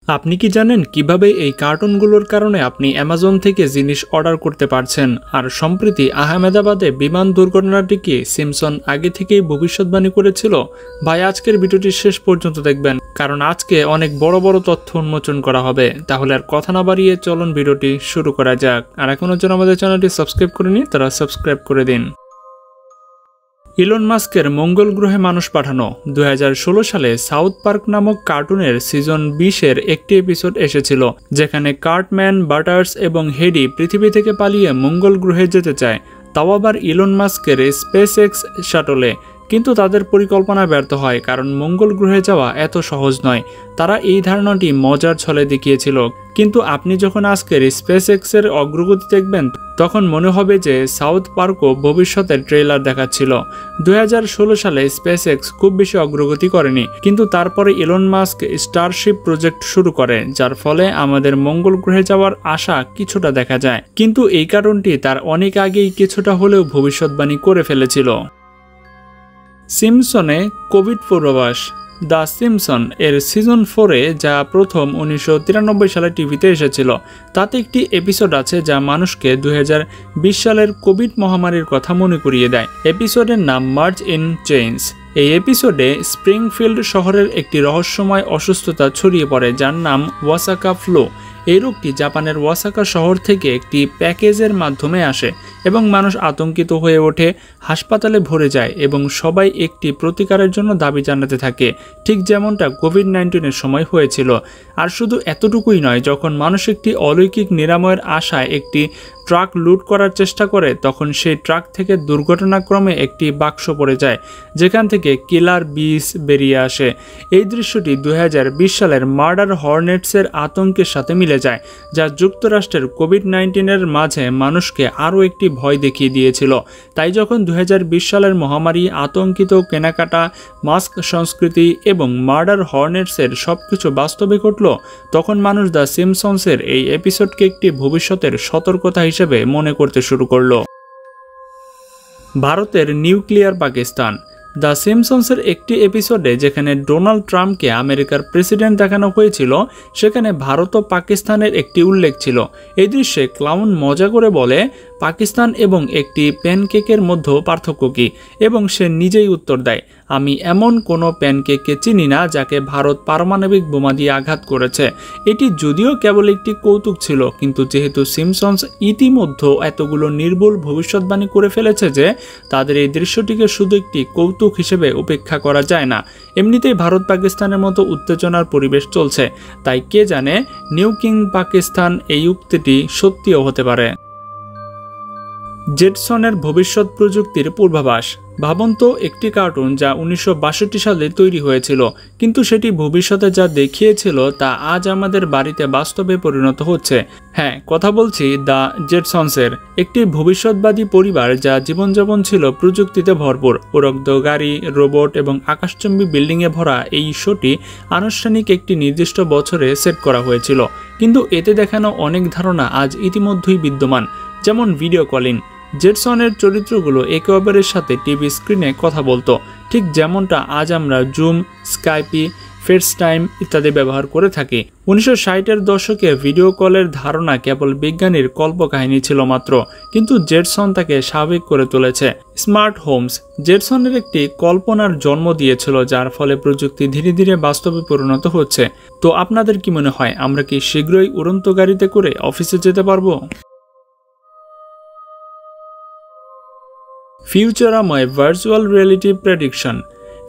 আপনি কি জানেন কিভাবে এই কার্টুনগুলোর কারণে আপনি অ্যামাজন থেকে জিনিস অর্ডার করতে পারছেন? আর সম্প্রতি আহমেদাবাদে বিমান দুর্ঘটনাটিকে সিমসন আগে থেকেই ভবিষ্যৎবাণী করেছিল। ভাই, আজকের ভিডিওটি শেষ পর্যন্ত দেখবেন, কারণ আজকে অনেক বড় বড় তথ্য উন্মোচন করা হবে। তাহলে আর কথা না বাড়িয়ে চলুন ভিডিওটি শুরু করা যাক। আর এখনো যারা আমাদের চ্যানেলটি সাবস্ক্রাইব করেনি তারা সাবস্ক্রাইব করে দিন। ইলন মাস্কের মঙ্গল গ্রহে মানুষ পাঠানো। 2016 সালে সাউথ পার্ক নামক কার্টুনের সিজন 20-এর একটি এপিসোড এসেছিল, যেখানে কার্টম্যান, বাটার্স এবং হেডি পৃথিবী থেকে পালিয়ে মঙ্গল গ্রহে যেতে চায়, তাও আবার ইলন মাস্কের স্পেসএক্স শাটলে। কিন্তু তাদের পরিকল্পনা ব্যর্থ হয়, কারণ মঙ্গল গ্রহে যাওয়া এত সহজ নয়। তারা এই ধারণাটি মজার ছলে দেখিয়েছিল, কিন্তু আপনি যখন আজকের স্পেসএক্সের অগ্রগতি দেখবেন তখন মনে হবে যে সাউথ পার্কও ভবিষ্যতের ট্রেলার দেখাচ্ছিল। 2016 সালে স্পেসএক্স খুব বেশি অগ্রগতি করেনি, কিন্তু তারপরে ইলন মাস্ক স্টারশিপ প্রজেক্ট শুরু করে, যার ফলে আমাদের মঙ্গল গ্রহে যাওয়ার আশা কিছুটা দেখা যায়। কিন্তু এই কারণটি তার অনেক আগেই কিছুটা হলেও ভবিষ্যৎবাণী করে ফেলেছিল। সিমসনে কোভিড পূর্বাভাস। দ্য সিমসন এর সিজন 4-এ, যা প্রথম 1993 সালে টিভিতে এসেছিল, তাতে একটি এপিসোড আছে যা মানুষকে 2020 সালের কোভিড মহামারীর কথা মনে করিয়ে দেয়। এপিসোডের নাম মার্জ ইন চেইনস। এই এপিসোডে স্প্রিংফিল্ড শহরের একটি রহস্যময় অসুস্থতা ছড়িয়ে পড়ে, যার নাম ওয়াসাকা ফ্লু। এই রোগটি জাপানের ওয়াসাকা শহর থেকে একটি প্যাকেজের মাধ্যমে আসে এবং মানুষ আতঙ্কিত হয়ে ওঠে, হাসপাতালে ভরে যায় এবং সবাই একটি প্রতিকারের জন্য দাবি জানাতে থাকে, ঠিক যেমনটা কোভিড-19-এর সময় হয়েছিল। আর শুধু এতটুকুই নয়, যখন মানুষ একটি অলৌকিক নিরাময়ের আশায় একটি ট্রাক লুট করার চেষ্টা করে, তখন সেই ট্রাক থেকে দুর্ঘটনাক্রমে একটি বাক্স পড়ে যায়, যেখান থেকে কিলার বিস বেরিয়ে আসে। এই দৃশ্যটি 2020 সালের মার্ডার হর্নেটসের আতঙ্কের সাথে মিলে যায়, যা যুক্তরাষ্ট্রের কোভিড-19-এর মাঝে মানুষকে আরও একটি ভয় দেখিয়ে দিয়েছিল। তাই যখন 2020 সালের মহামারী, আতঙ্কিত কেনাকাটা, মাস্ক সংস্কৃতি এবং মার্ডার হর্নেটসের সবকিছু বাস্তবে ঘটল, তখন মানুষ দ্য সিমসন্সের এই এপিসোডকে একটি ভবিষ্যতের সতর্কতা হিসেবে মনে করতে শুরু করল। ভারতের নিউক্লিয়ার পাকিস্তান। দ্য সিমসন্সের একটি এপিসোডে, যেখানে ডোনাল্ড ট্রাম্পকে আমেরিকার প্রেসিডেন্ট দেখানো হয়েছিল, সেখানে ভারত ও পাকিস্তানের একটি উল্লেখ ছিল। এই দৃশ্যে ক্লাউন মজা করে বলে, পাকিস্তান এবং একটি প্যানকেকের মধ্যে পার্থক্য কী? এবং সে নিজেই উত্তর দেয়, আমি এমন কোনো প্যানকেককে চিনি না যাকে ভারত পারমাণবিক বোমা দিয়ে আঘাত করেছে। এটি যদিও কেবল একটি কৌতুক ছিল, কিন্তু যেহেতু সিমসন্স ইতিমধ্যে এতগুলো নির্ভুল ভবিষ্যৎবাণী করে ফেলেছে যে তাদের এই দৃশ্যটিকে শুধু একটি কৌতুক হিসেবে উপেক্ষা করা যায় না। এমনিতেই ভারত পাকিস্তানের মতো উত্তেজনার পরিবেশ চলছে, তাই কে জানে নিউ কিং পাকিস্তান এই উক্তিটি সত্যিও হতে পারে। জেটসনের ভবিষ্যৎ প্রযুক্তির পূর্বাভাস। ভাবুন তো, একটি কার্টুন যা 1962 সালে তৈরি হয়েছিল, কিন্তু সেটি ভবিষ্যতে যা দেখিয়েছিল তা আজ আমাদের বাড়িতে বাস্তবে পরিণত হচ্ছে। হ্যাঁ, কথা বলছি দ্য জেটসন্সের, একটি ভবিষ্যৎবাদী পরিবার যা জীবনযাপন ছিল প্রযুক্তিতে ভরপুর। উড়ন্ত গাড়ি, রোবট এবং আকাশচুম্বী বিল্ডিংয়ে ভরা এই শোটি আনুষ্ঠানিক একটি নির্দিষ্ট বছরে সেট করা হয়েছিল, কিন্তু এতে দেখানো অনেক ধারণা আজ ইতিমধ্যেই বিদ্যমান, যেমন ভিডিও কলিং। জেটসনের চরিত্রগুলো একে অপরের সাথে টিভি স্ক্রিনে কথা বলতো, ঠিক যেমনটা আজ আমরা জুম, স্কাইপি, ফেসটাইম ইত্যাদি ব্যবহার করে থাকি। 1960-এর দশকে ভিডিও কলের ধারণা কেবল বিজ্ঞানীর কল্পকাহিনী ছিল মাত্র, কিন্তু জেটসন তাকে স্বাভাবিক করে তুলেছে। Smart Holmes. জেটসনের একটি কল্পনার জন্ম দিয়েছিল, যার ফলে প্রযুক্তি ধীরে ধীরে বাস্তবে পরিণত হচ্ছে। তো আপনাদের কি মনে হয়, আমরা কি শীঘ্রই উড়ন্ত গাড়িতে করে অফিসে যেতে পারবো? ফিউচারামা ভার্চুয়াল রিয়েলিটি প্রেডিকশন।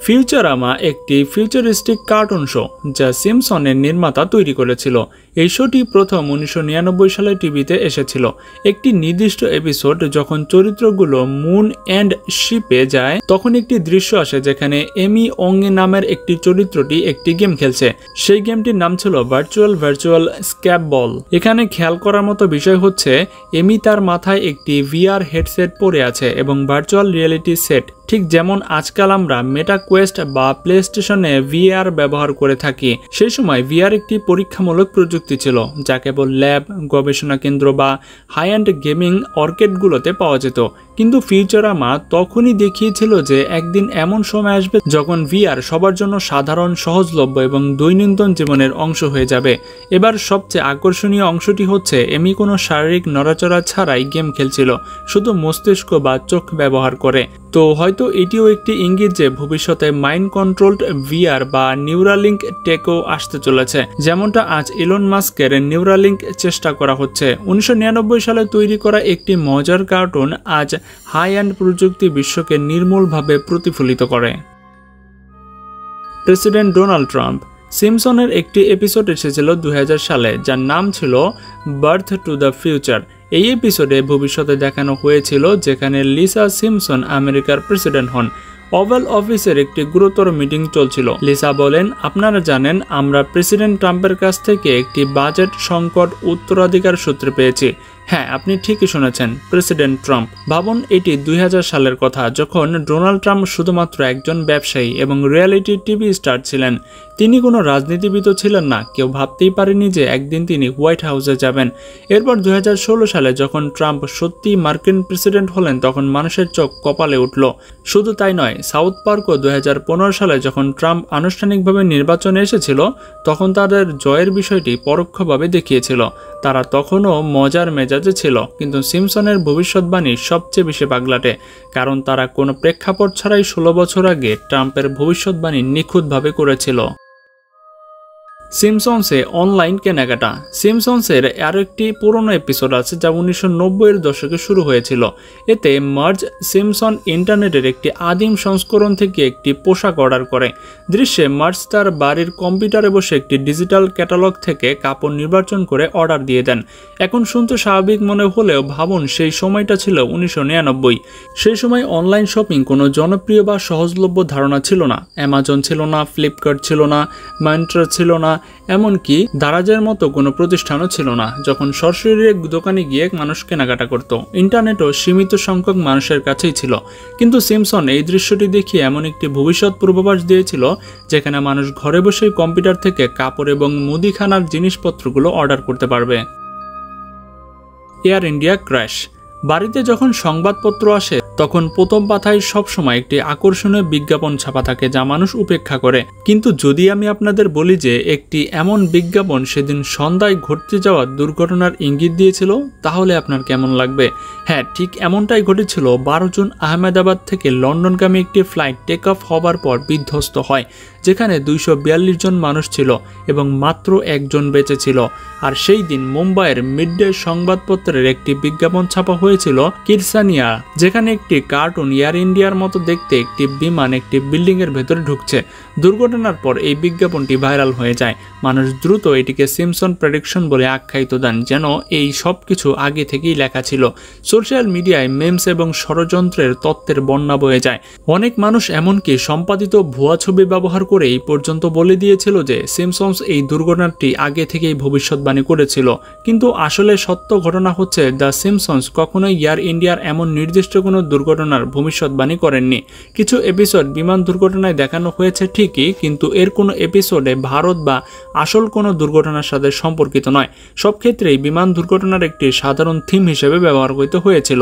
ফিউচারামা একটি ফিউচারিস্টিক কার্টুন শো যা সিমসনের নির্মাতা তৈরি করেছিল। এই শোটি প্রথম 1999 সালে টিভিতে এসেছিল। একটি নির্দিষ্ট এপিসোড যখন চরিত্রগুলো মুন অ্যান্ড শিপে যায়, তখন একটি দৃশ্য আসে যেখানে এমি ওংগে নামের একটি চরিত্রটি একটি গেম খেলছে। সেই গেমটির নাম ছিল ভার্চুয়াল স্ক্যাপ বল। এখানে খেয়াল করার মতো বিষয় হচ্ছে, এমি তার মাথায় একটি VR হেডসেট পরে আছে এবং ভার্চুয়াল রিয়েলিটি সেট, ঠিক যেমন আজকাল আমরা মেটা কোয়েস্ট বা প্লে স্টেশনে VR ব্যবহার করে থাকি। সেই সময় VR একটি পরীক্ষামূলক প্রযুক্তি ছিল, যা কেবল ল্যাব, গবেষণা কেন্দ্র বা হাই এন্ড গেমিং অর্কেডগুলোতে পাওয়া যেত। কিন্তু ফিউচারামা তখনই দেখিয়েছিল যে একদিন এমন সময় আসবে যখন VR সবার জন্য সাধারণ, সহজলভ্য এবং দৈনন্দিন জীবনের অংশ হয়ে যাবে। এবার সবচেয়ে আকর্ষণীয় অংশটি হচ্ছে এমি কোনো শারীরিক নড়াচড়া ছাড়াই গেম খেলছিল, শুধু মস্তিষ্ক বা চোখ ব্যবহার করে। তো হয়তো এটিও একটি ইঙ্গিত যে ভবিষ্যতে মাইন্ড কন্ট্রোলড VR বা নিউরালিঙ্ক টেকও আসতে চলেছে, যেমনটা আজ ইলন মাস্কের নিউরালিঙ্ক চেষ্টা করা হচ্ছে। 1999 সালে তৈরি করা একটি মজার কার্টুন আজ হাই এন্ড প্রযুক্তি বিশ্বকে নির্মূলভাবে প্রতিফলিত করে। President Donald Trump. সিমসনের একটি এপিসোড এসেছিল 2000 সালে, যার নাম ছিল বার্থ টু দ্য ফিউচার। এই এপিসোডে ভবিষ্যতে দেখানো হয়েছিল যেখানে লিসা সিমসন আমেরিকার প্রেসিডেন্ট হন। ওভাল অফিসের একটি গুরুতর মিটিং চলছিল। লিসা বলেন, আপনারা জানেন আমরা প্রেসিডেন্ট ট্রাম্পের কাছ থেকে একটি বাজেট সংকট উত্তরাধিকার সূত্রে পেয়েছি। হ্যাঁ, আপনি ঠিকই শুনেছেন, প্রেসিডেন্ট ট্রাম্প। ভাবুন, এটি 2000 সালের কথা, যখন ডোনাল্ড ট্রাম্প শুধুমাত্র একজন ব্যবসায়ী এবং রিয়েলিটি টিভি স্টার ছিলেন। তিনি কোনো রাজনীতিবিদও ছিলেন না। কেউ ভাবতেই পারেনি যে একদিন তিনি হোয়াইট হাউসে যাবেন। এরপর 2016 সালে যখন ট্রাম্প সত্যিই মার্কিন প্রেসিডেন্ট হলেন, তখন মানুষের চোখ কপালে উঠল। শুধু তাই নয়, সাউথ পার্কও 2015 সালে যখন ট্রাম্প আনুষ্ঠানিকভাবে নির্বাচনে এসেছিল, তখন তাদের জয়ের বিষয়টি পরোক্ষভাবে দেখিয়েছিল। তারা তখনও মজার মেজাজে ছিল, কিন্তু সিমসনের ভবিষ্যৎবাণী সবচেয়ে বেশি পাগলাটে, কারণ তারা কোনো প্রেক্ষাপট ছাড়াই 16 বছর আগে ট্রাম্পের ভবিষ্যৎবাণী নিখুঁতভাবে করেছিল। সিমসনসে অনলাইন কেনাকাটা। সিমসনসের আরও একটি পুরনো এপিসোড আছে যা 1990-এর দশকে শুরু হয়েছিল। এতে মার্জ সিমসন ইন্টারনেটের একটি আদিম সংস্করণ থেকে একটি পোশাক অর্ডার করে। দৃশ্যে মার্জ তার বাড়ির কম্পিউটারে বসে একটি ডিজিটাল ক্যাটালগ থেকে কাপড় নির্বাচন করে অর্ডার দিয়ে দেন। এখন শুনতে স্বাভাবিক মনে হলেও ভাবুন, সেই সময়টা ছিল 1999। সেই সময় অনলাইন শপিং কোনো জনপ্রিয় বা সহজলভ্য ধারণা ছিল না। অ্যামাজন ছিল না, ফ্লিপকার্ট ছিল না, মাইন্ট্রা ছিল না, এমনকি দারাজের মতো কোনো প্রতিষ্ঠানও ছিল না। যখন সরাসরি দোকানে গিয়ে মানুষ কেনাকাটা করত, ইন্টারনেটও সীমিত সংখ্যক মানুষের কাছেই ছিল। কিন্তু সিমসন এই দৃশ্যটি দেখিয়ে এমন একটি ভবিষ্যৎ পূর্বাভাস দিয়েছিল যেখানে মানুষ ঘরে বসেই কম্পিউটার থেকে কাপড় এবং মুদিখানার জিনিসপত্রগুলো অর্ডার করতে পারবে। Air India crash. বাড়িতে যখন সংবাদপত্র আসে তখন প্রথম পাতায় সবসময় একটি আকর্ষণীয় বিজ্ঞাপন ছাপা থাকে যা মানুষ উপেক্ষা করে। কিন্তু যদি আমি আপনাদের বলি যে একটি এমন বিজ্ঞাপন সেদিন সন্ধ্যায় ঘটতে যাওয়া দুর্ঘটনার ইঙ্গিত দিয়েছিল, তাহলে আপনার কেমন লাগবে? হ্যাঁ, ঠিক এমনটাই ঘটেছিল। 12 জুন আহমেদাবাদ থেকে লন্ডনগামী একটি ফ্লাইট টেক অফ হবার পর বিধ্বস্ত হয়, যেখানে 242 জন মানুষ ছিল এবং মাত্র একজন বেঁচে ছিল। আর সেই দিন মুম্বাইয়ের মিডডে সংবাদপত্রের একটি বিজ্ঞাপন ছাপা হয়েছিল কিরসানিয়া, যেখানে একটি কার্টুন এয়ার ইন্ডিয়ার মতো দেখতে একটি বিমান একটি বিল্ডিং এর ভেতরে ঢুকছে। দুর্ঘটনার পর এই বিজ্ঞাপনটি ভাইরাল হয়ে যায়। মানুষ দ্রুত এটিকে সিমসন প্রেডিকশন বলে আখ্যায়িত দেন, যেন এই সব কিছু আগে থেকেই লেখা ছিল। সোশ্যাল মিডিয়ায় মেমস এবং ষড়যন্ত্রের তত্ত্বের বন্যা বয়ে যায়। অনেক মানুষ এমনকি সম্পাদিত ভুয়া ছবি ব্যবহার করে এই পর্যন্ত বলে দিয়েছিল যে সিমসনস এই দুর্ঘটনাটি আগে থেকেই ভবিষ্যৎবাণী করেছিল। কিন্তু আসলে সত্য ঘটনা হচ্ছে দ্য সিমসনস কখনোই এয়ার ইন্ডিয়ার এমন নির্দিষ্ট কোনো দুর্ঘটনার ভবিষ্যৎবাণী করেননি। কিছু এপিসোড বিমান দুর্ঘটনায় দেখানো হয়েছে ঠিকই, কিন্তু এর কোনো এপিসোডে ভারত বা আসল কোনো দুর্ঘটনার সাথে সম্পর্কিত নয়। সব ক্ষেত্রেই বিমান দুর্ঘটনার একটি সাধারণ থিম হিসেবে ব্যবহার করতে হয়েছিল।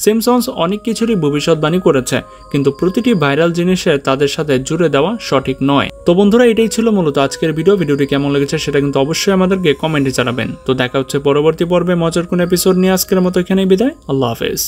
সিমসনস অনেক কিছুরই ভবিষ্যৎবাণী করেছে, কিন্তু প্রতিটি ভাইরাল জিনিসের তাদের সাথে জুড়ে দেওয়া সঠিক নয়। তো বন্ধুরা, এটাই ছিল মূলত আজকের ভিডিওটি কেমন লেগেছে সেটা কিন্তু অবশ্যই আমাদেরকে কমেন্টে জানাবেন। তো দেখা হচ্ছে পরবর্তী পর্বে মজার কোন এপিসোড নিয়ে। আজকের মতো এখানেই বিদায়। আল্লাহ হাফেজ।